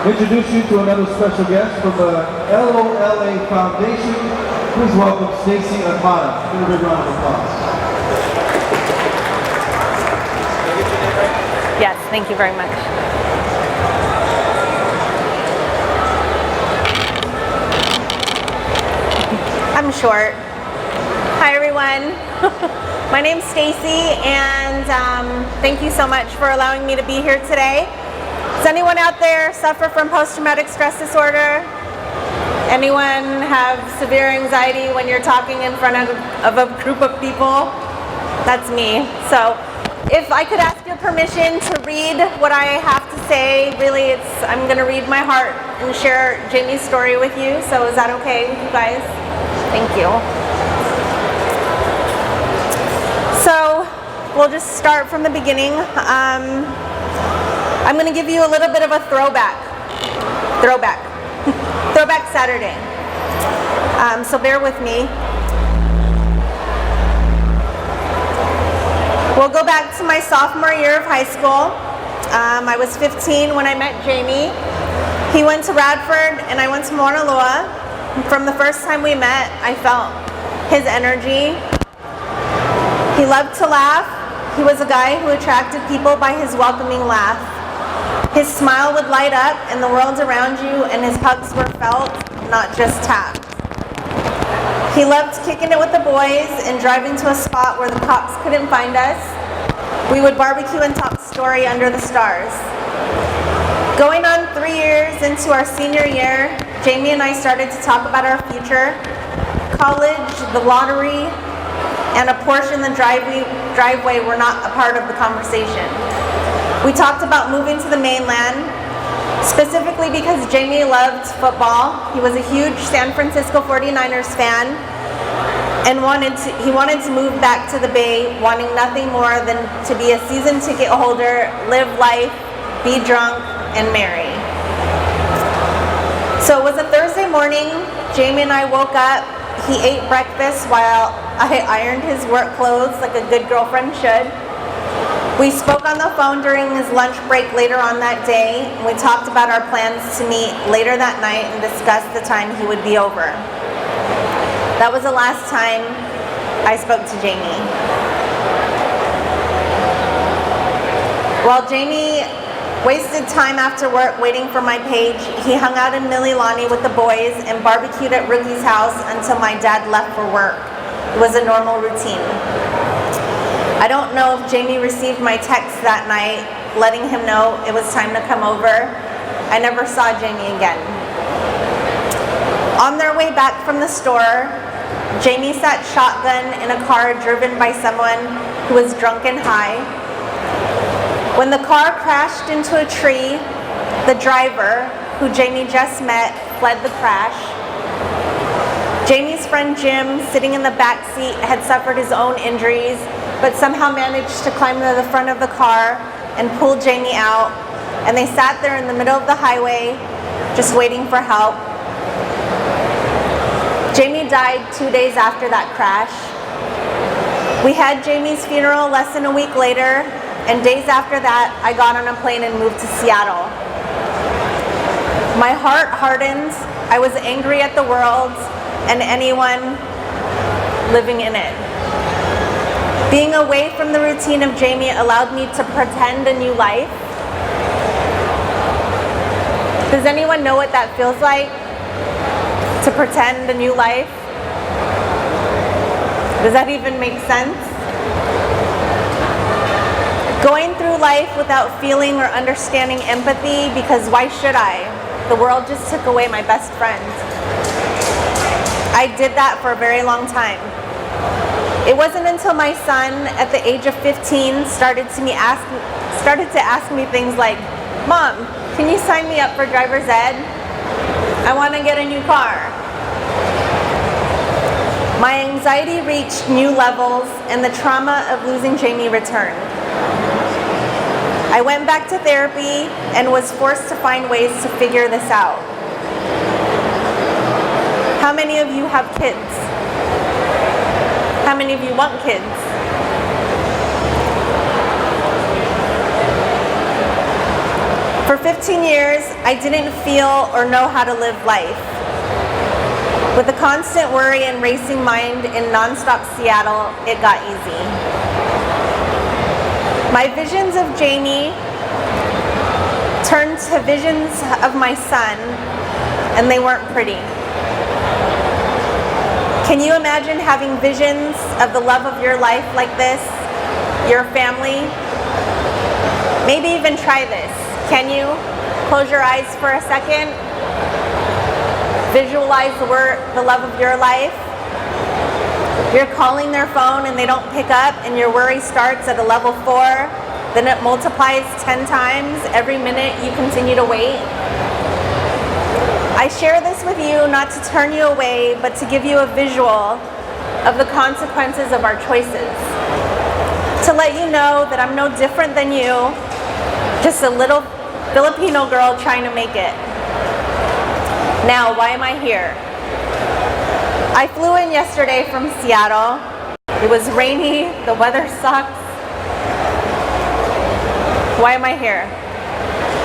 introduce you to another special guest from the L.O.L.A Foundation. Please welcome Stacey Agmata. Give her a big round of applause. Yes, thank you very much. I'm short. Hi everyone. My name's Stacey, and thank you so much for allowing me to be here today. Does anyone out there suffer from post-traumatic stress disorder? Anyone have severe anxiety when you're talking in front of a group of people? That's me. So if I could ask your permission to read what I have to say, really I'm going to read my heart and share Jamie's story with you. So is that okay with you guys? Thank you. So we'll just start from the beginning. I'm going to give you a little bit of a throwback Saturday. So bear with me. We'll go back to my sophomore year of high school. I was 15 when I met Jamie. He went to Radford and I went to Mauna Loa. From the first time we met, I felt his energy. He loved to laugh. He was a guy who attracted people by his welcoming laugh. His smile would light up and the world around you, and his hugs were felt, not just tapped. He loved kicking it with the boys and driving to a spot where the cops couldn't find us. We would barbecue and talk story under the stars. Going on 3 years into our senior year, Jamie and I started to talk about our future. College, the lottery, and a Porsche in the driveway were not a part of the conversation. We talked about moving to the mainland, specifically because Jamie loved football. He was a huge San Francisco 49ers fan, and he wanted to move back to the Bay, wanting nothing more than to be a season ticket holder, live life, be drunk, and marry. So it was a Thursday morning. Jamie and I woke up. He ate breakfast while I ironed his work clothes like a good girlfriend should. We spoke on the phone during his lunch break later on that day, and we talked about our plans to meet later that night and discuss the time he would be over. That was the last time I spoke to Jamie. While Jamie wasted time after work waiting for my page, he hung out in Mililani with the boys and barbecued at Rookie's house until my dad left for work. It was a normal routine. I don't know if Jamie received my text that night letting him know it was time to come over. I never saw Jamie again. On their way back from the store, Jamie sat shotgun in a car driven by someone who was drunk and high. When the car crashed into a tree, the driver, who Jamie just met, fled the crash. Jamie's friend Jim, sitting in the back seat, had suffered his own injuries, but somehow managed to climb to the front of the car and pull Jamie out, and they sat there in the middle of the highway, just waiting for help. Jamie died 2 days after that crash. We had Jamie's funeral less than a week later, and days after that, I got on a plane and moved to Seattle. My heart hardened. I was angry at the world and anyone living in it. Being away from the routine of Jamie allowed me to pretend a new life. Does anyone know what that feels like? To pretend a new life? Does that even make sense? Going through life without feeling or understanding empathy, because why should I? The world just took away my best friend. I did that for a very long time. It wasn't until my son, at the age of 15, started to ask me things like, "Mom, can you sign me up for driver's ed? I want to get a new car." My anxiety reached new levels, and the trauma of losing Jamie returned. I went back to therapy and was forced to find ways to figure this out. How many of you have kids? How many of you want kids? For 15 years, I didn't feel or know how to live life. With the constant worry and racing mind in nonstop Seattle, it got easy. My visions of Jaymee turned to visions of my son, and they weren't pretty. Can you imagine having visions of the love of your life like this, your family? Maybe even try this. Can you? Close your eyes for a second. Visualize the love of your life. You're calling their phone and they don't pick up, and your worry starts at a level 4. Then it multiplies 10 times every minute you continue to wait. I share this with you not to turn you away, but to give you a visual of the consequences of our choices. To let you know that I'm no different than you, just a little Filipino girl trying to make it. Now, why am I here? I flew in yesterday from Seattle. It was rainy, the weather sucks. Why am I here?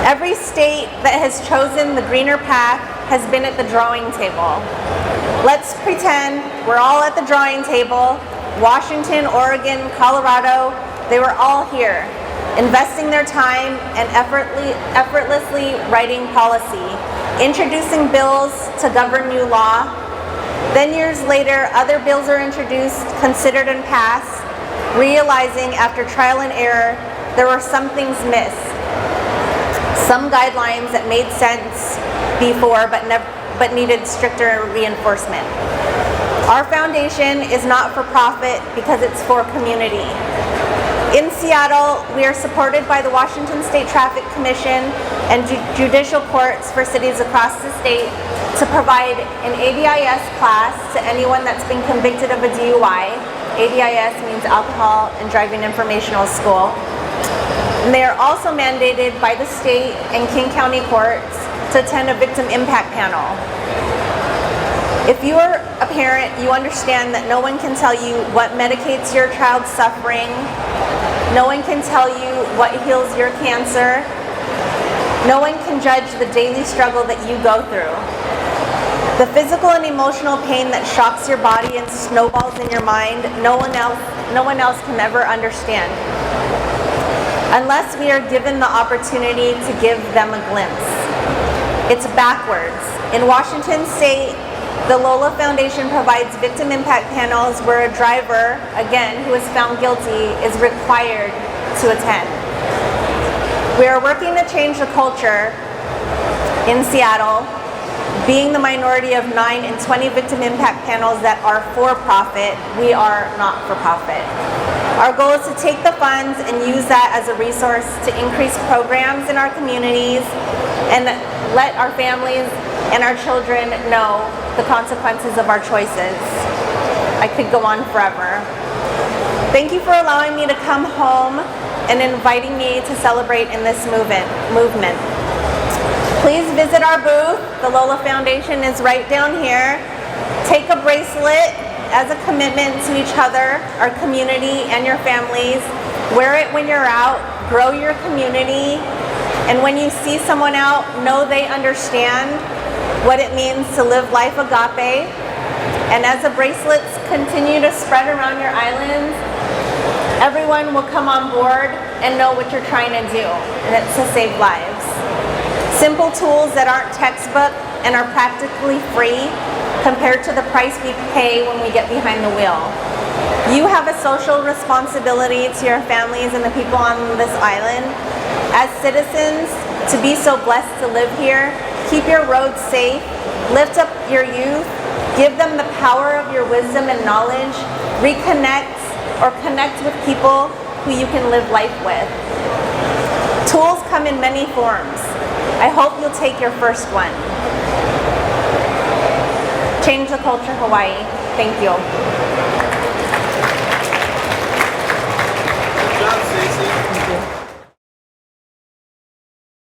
Every state that has chosen the greener path has been at the drawing table. Let's pretend we're all at the drawing table. Washington, Oregon, Colorado, they were all here, investing their time and effortlessly writing policy, introducing bills to govern new law. Then years later, other bills are introduced, considered and passed, realizing after trial and error, there were some things missed. Some guidelines that made sense before but needed stricter reinforcement. Our foundation is not for profit because it's for community. In Seattle, we are supported by the Washington State Traffic Commission and judicial courts for cities across the state to provide an ADIS class to anyone that's been convicted of a DUI. ADIS means Alcohol and Driving Informational School. And they are also mandated by the state and King County courts to attend a victim impact panel. If you are a parent, you understand that no one can tell you what medicates your child's suffering. No one can tell you what heals your cancer. No one can judge the daily struggle that you go through. The physical and emotional pain that shocks your body and snowballs in your mind, no one else can ever understand, unless we are given the opportunity to give them a glimpse. It's backwards. In Washington State, the L.O.L.A Foundation provides victim impact panels where a driver, again, who is found guilty, is required to attend. We are working to change the culture in Seattle, being the minority of 9 in 20 victim impact panels that are for-profit. We are not for-profit. Our goal is to take the funds and use that as a resource to increase programs in our communities and let our families and our children know the consequences of our choices. I could go on forever. Thank you for allowing me to come home and inviting me to celebrate in this movement. Please visit our booth. The L.O.L.A Foundation is right down here. Take a bracelet as a commitment to each other, our community, and your families. Wear it when you're out. Grow your community. And when you see someone out, know they understand what it means to live life agape. And as the bracelets continue to spread around your islands, everyone will come on board and know what you're trying to do, and it's to save lives. Simple tools that aren't textbook and are practically free compared to the price we pay when we get behind the wheel. You have a social responsibility to your families and the people on this island. As citizens, to be so blessed to live here, keep your roads safe, lift up your youth, give them the power of your wisdom and knowledge, reconnect or connect with people who you can live life with. Tools come in many forms. I hope you'll take your first one. Change the culture, Hawaii. Thank you. Good job, Stacey.